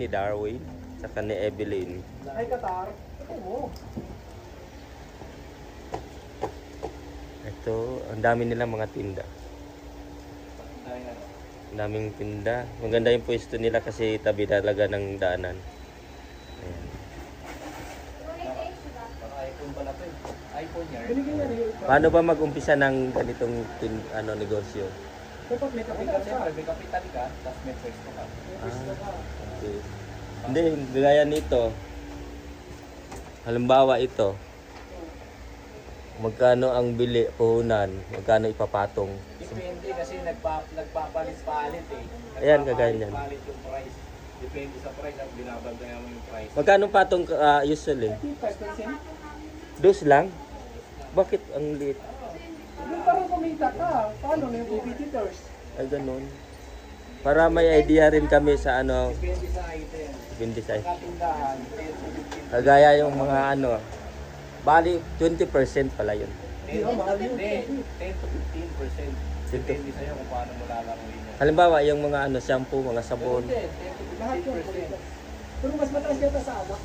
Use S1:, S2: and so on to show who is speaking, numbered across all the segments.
S1: Ni Darwin, saka ni Evelyn.
S2: Ay, Qatar. Ito mo.
S1: Ito, ang dami nilang mga tinda. Ang daming tinda. Maganda yung pwesto nila kasi tabi talaga ng daanan. Ayan.
S3: iPhone pala to eh. iPhone yan.
S2: Binigyan niya rin.
S1: Paano ba mag-umpisa ng ganitong negosyo?
S2: Dapat may kapital
S3: Siyempre,
S2: ka.
S3: may kapital ka, tapos may pwesto ka.
S1: Okay. Hindi, gaya nito. Halimbawa ito. Magkano ang bili, puhunan, magkano ipapatong.
S3: Depende kasi nagpapalit-palit eh.
S1: Ayan, kagaya niyan.
S3: Nagpapalit yung price. Depende sa price ang binabantayan mo yung price.
S1: Magkano patong usually?
S2: 5%.
S1: Dos lang? Bakit ang liit?
S2: Yung parang kumita ka. Paano na yung competitors?
S1: Ay, ganun. Para may idea rin kami sa ano,
S3: Depende sa item.
S1: bindi sa
S3: Katindahan, 10
S1: kagaya yung mga ano, bali 20% pala yun.
S2: Hindi, mahal yun.
S3: Hindi, 10 to 15%. Depende sa'yo kung paano mo lalaroin yun.
S1: Halimbawa, yung mga ano, shampoo, mga sabon.
S3: Hindi, 10 to
S2: Lahat yun.
S3: 15%.
S2: Pero mas mataas yata sa alak.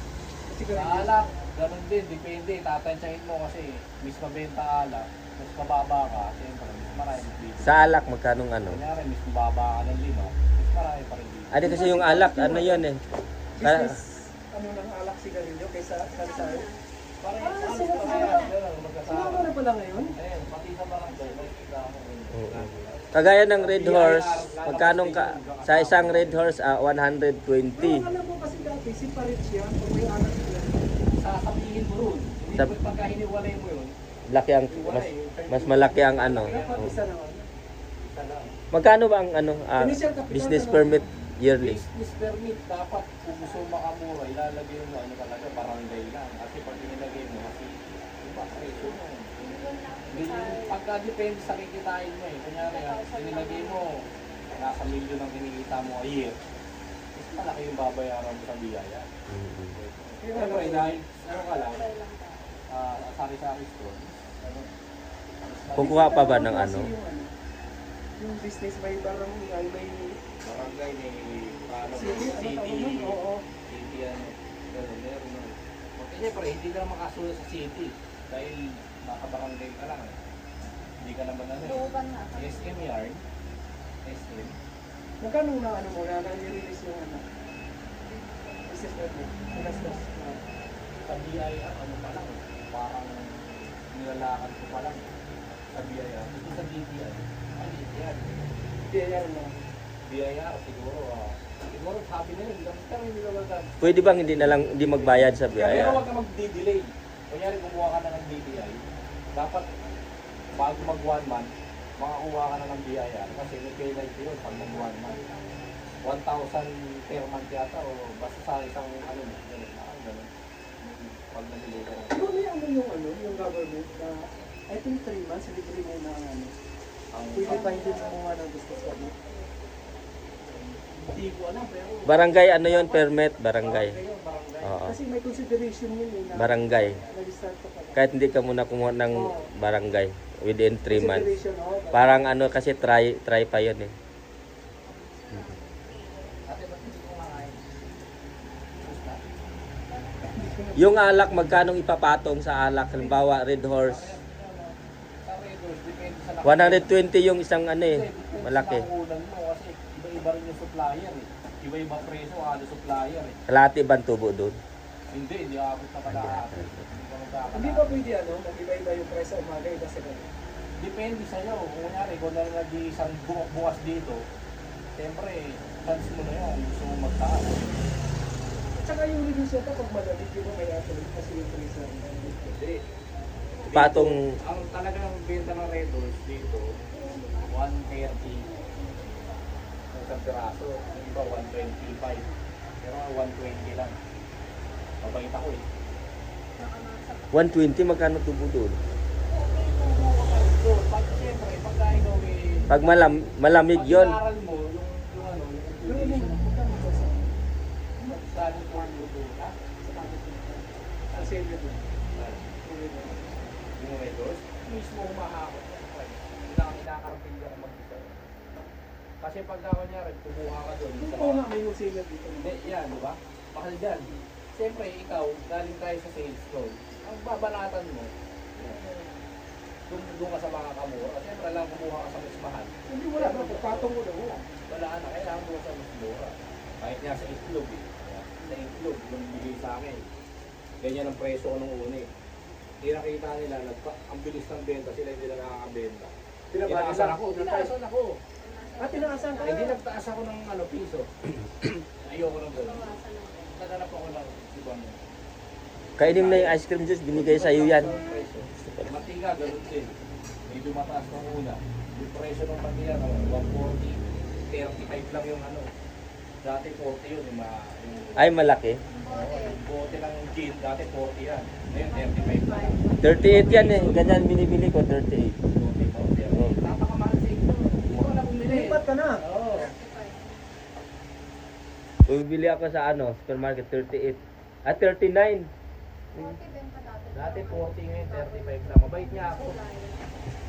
S2: Kasi
S3: Sa alak, ganun din, depende. Tatansyahin mo kasi mis mabenta alak, mas mababa ka, siyempre, mas marami dito.
S1: Sa alak, magkanong ano?
S3: Kunyari, mis mababa ka ng 5, mas marami pa rin dito.
S1: Ano kasi yung alak, ano yun eh.
S2: business, ano ng alak sigarilyo kaysa kalsal.
S3: Parang
S2: sila Sumama na pala ngayon?
S3: Ayun, pati sa barangay, makikita mo.
S1: Oo. Kagaya ng Red Horse, magkanong ka, sa isang Red Horse, 120.
S2: Pero alam mo kasi dati, si Parit siya, kung may alak siya.
S3: Sasabihin mo ron, hindi
S1: Sab-
S3: mo pagka hiniwalay mo yun,
S1: Laki ang, mas malaki ang ano.
S2: Dapat
S1: Oo.
S2: isa naman.
S3: isa lang.
S1: Magkano ba ang ano,
S2: Initial capital
S1: business
S2: na-
S1: permit yearly?
S3: Business permit, dapat kung gusto makamura, ilalagay mo ano talaga, barangay lang. Kasi pag inilagay mo, kasi iba, presyo mo. Hindi, pagka depende sa kikitain mo eh. Kunyari, inilagay mo, nasa milyon ang kinikita mo a year. Mas malaki yung babayaran mo sa biyaya.
S1: Mhm.
S3: Siyempre, dahil ano ka lang, sari-sari store. Ano,
S1: Kukuha pa ba ng ano?
S2: Yung business by barangay, may
S3: barangay ni paano,
S2: city, ano tawag nun? Oo.
S3: city ano, gano'n, meron nun. Okay, siyempre, hindi ka naman kasunod sa city dahil nakabarangay ka lang. Hindi ka naman ano. SM yard, SM.
S2: Magkano na ano mo, na nai-release yung ano? Business permit. Pinastos.
S3: Sa BIR, ano pa lang, parang nilalakad ko pa lang sa BIR. Ito sa DTI. DTI.
S2: Hindi, yan mo.
S3: BIR, siguro sabi nila, hindi naman
S1: Pwede bang hindi na lang, hindi magbayad sa
S3: Pero
S1: biyaya?
S3: huwag ka mag-delay. Kunyari, kumuha ka na ng DTI, dapat bago mag 1 month, makakuha ka na ng BIR kasi may penalty yun pag mag 1 month. 1,000 per month yata o basta sa isang ano, ganun. Pag na-delay ka na.
S2: Pero may ano yung government na I think 3 months, libre mo na ano. Pwede pa hindi mo ng business permit.
S3: Hindi ko alam, pero
S1: Barangay, ano yun? Permit, barangay.
S3: yun, barangay.
S1: Oo.
S2: Kasi may consideration yun eh. Na
S1: Barangay.
S2: nag-start ka pala.
S1: Kahit hindi ka muna kumuha ng barangay within 3 months.
S2: Consideration, oo.
S1: Parang ano kasi try pa yun eh.
S3: Ate, ba't hindi ko makain?
S1: Yung alak, magkanong ipapatong sa alak? Halimbawa, Red Horse.
S3: Sa Redos, depende sa laki.
S1: 120 yung isang ano eh, malaki.
S3: Makulang mo kasi iba-iba rin yung supplier eh. Iba-iba preso, ano supplier eh.
S1: Kalahati ba ang tubo doon?
S3: Hindi abot na kalahati.
S2: Hindi ba pwede ano, mag-iba-iba yung price sa umaga, iba sa gabi?
S3: Depende sa'yo. Kung kunyari, kung na nag-iisang bukas dito, siyempre, chance mo na yun. Gusto mo magtaas.
S2: At saka yung reviews yata pag madali, di ba may athlete kasi yung freezer.
S3: Hindi.
S1: Patong
S3: Ang talagang benta ng Red Horse dito, 130 isang piraso. Yung iba, 125. Pero 120 lang. Mabait ako eh.
S1: 120, magkano tubo doon?
S3: So, pag siyempre, pagka ikaw eh,
S1: Pag malamig yon.
S3: pag-aaral mo, yung ano,
S2: Yung
S3: yung
S2: ano, magkano ba sa
S3: study for luto, ha?
S2: kasi yun yun.
S3: Yung Red Horse, mismo humahakot ng price. Hindi lang kinakarating ako mag-isa. Kasi pagka kunyari, kumuha ka doon.
S2: Oo nga, may wholesaler dito.
S3: Hindi, yan, di ba? Mahal dyan. Siyempre, ikaw, galing tayo sa sales call. Ang babanatan mo, doon ka sa mga kamura. Siyempre lang kumuha ka sa mas mahal.
S2: Hindi wala ba? Patong mo na wala.
S3: Wala na, kailangan mo sa mas mura. Kahit nga sa itlog eh. Sa itlog, yung bigay sa akin. Ganyan ang presyo ko nung una eh. Hindi nakita nila, ang bilis ng benta, sila hindi na nakakabenta. Tinaasan ako, tinaasan ako.
S2: Tinaasan ka?
S3: Hindi nagtaas ako ng piso. Ayoko ng gano'n. Naganap ako ng ibang
S1: Kainin mo na yung ice cream juice, binigay sa'yo yan.
S3: presyo. Mantika, gano'n din. Medyo mataas ng una. Yung presyo ng mantika, 140, 35 lang yung Dati 40 yun, yung
S1: Ay, malaki.
S3: yung bote ng gin, dati 40 yan. Ngayon, 35 lang.
S1: 38 yan eh. Ganyan binibili ko, 38.
S3: Napakamahal sa inyo. Hindi ko na bumili.
S2: Lipat ka na.
S3: Oo.
S1: Bumibili ako sa supermarket, 38. 39.
S3: Dati 40 ngayon, 35 lang. Mabait niya ako.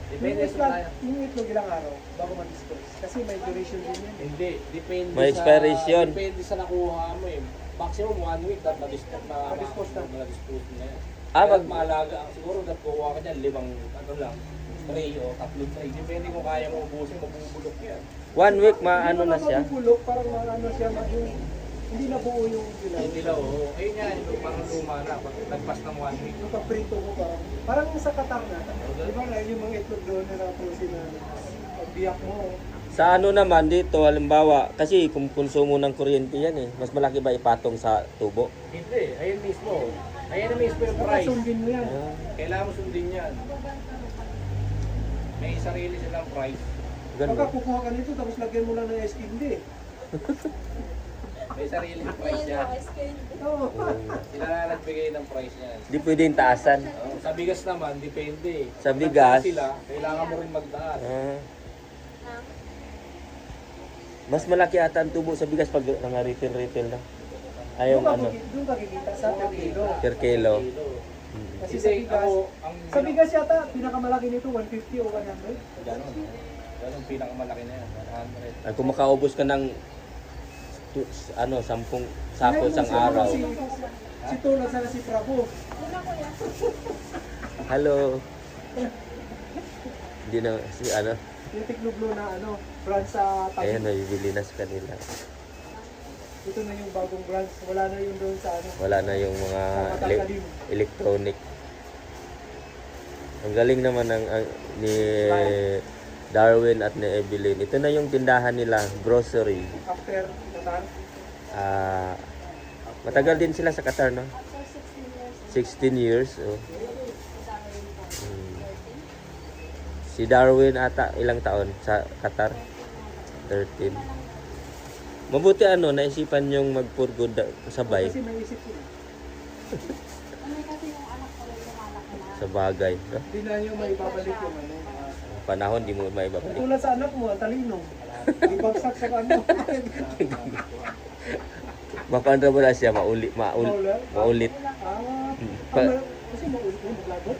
S3: Depende sa tayo.
S2: Yung itlog ilang araw bago ma-dispose. Kasi may duration din yan.
S3: Hindi, depende
S1: May expiration.
S3: Depende sa nakuha mo eh. Maximum 1 week that na-dispose
S2: Na-dispose na.
S3: na-dispose na yan.
S1: Ah,
S3: Kaya
S1: mag-
S3: maalaga. Siguro that kuha ka dyan, 5 lang. 3 o 3 tray. Depende kung kaya mo ubusin, mabubulok yan.
S1: 1 week,
S2: Hindi
S1: ano na siya.
S2: mabubulok, parang siya, hindi na buo yung dilaw.
S3: Hindi lang, oo. Ayun yan, yung parang luma na. Pag nagpas ng 1 week.
S2: Yung paprito mo parang sa Qatar na. Di ba nga yung mga itlog doon na napusin na pag biyak mo.
S1: Sa naman dito, halimbawa, kasi kung konsumo ng kuryente yan eh, mas malaki ba ipatong sa tubo?
S3: Hindi, ayun mismo. Ayun na mismo yung
S2: Baka
S3: price.
S2: sundin mo yan.
S1: Ah,
S3: Kailangan mo sundin yan. May sarili silang price.
S2: Baka
S1: ganun.
S2: kukuha ka nito tapos lagyan mo lang ng ice cream hindi.
S3: May sarili price yan.
S2: Oo.
S3: Sila na nagbigay ng price niyan.
S1: Di pwedeng taasan.
S3: Sa bigas naman, depende.
S1: Sa
S3: Pag
S1: bigas?
S3: nagtaas sila, kailangan mo rin magtaas.
S1: Ah. Mas malaki ata ang tubo sa bigas pag retail na. Ayaw
S2: Doon ka kikita sa per kilo.
S1: per kilo.
S2: Kasi
S3: Kasi
S2: sa bigas,
S3: ako, ang
S2: sa bigas yata, pinakamalaki nito 150 o 100.
S3: Ganon. Ganon pinakamalaki na yan. 100.
S1: At kung makaubos ka ng 10 sako isang araw.
S2: Si Tulad sana si Prabo.
S1: Hello. Hindi na
S2: Yung tiklublo na brand sa tabi.
S1: ayan, nabibili na sa kanila.
S2: Ito na yung bagong brands. Wala na yung doon sa
S1: Wala na yung mga
S2: Matangkalim.
S1: electronic. Ang galing naman ni Darwin at ni Evelyn. Ito na yung tindahan nila, grocery.
S2: After Qatar.
S1: Matagal din sila sa Qatar, no? 16 years. Oh. Si Darwin ata ilang taon sa Qatar? 13. Mabuti naisipan yung mag-for-good sabay
S2: Kasi may isip ko.
S1: sa bagay. No?
S2: Hindi na yung may babalik yung
S1: Panahon di mo maibabalik.
S2: Tulad sa anak mo, ang talino. Ibagsak sa
S1: Mapandra mo na siya, maulit.
S2: Kasi maulit mo, maglagot.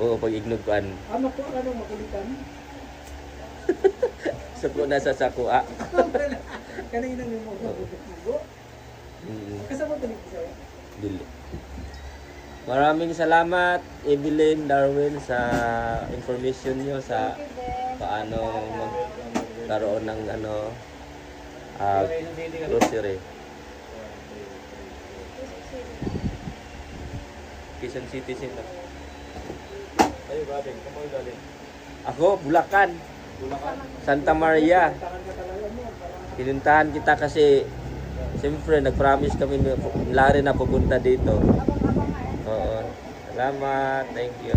S1: Oo, pag ignugan.
S2: Ano po, makulitan?
S1: Suko na sa sakua.
S2: Kanina yung mga kasama ko nito sa'yo.
S1: Dili. Maraming salamat, Evelyn, Darwin, sa information nyo sa paano magkaroon ng grocery. Quezon City Center.
S3: Ay, galing. Kumain galing.
S1: Ako, Bulacan.
S3: Bulacan.
S1: Santa Maria.
S2: Tangan ka talaga mo.
S1: Pinuntahan kita kasi siyempre nag-promise kami lari na pupunta dito. Oo. Salamat. Thank you.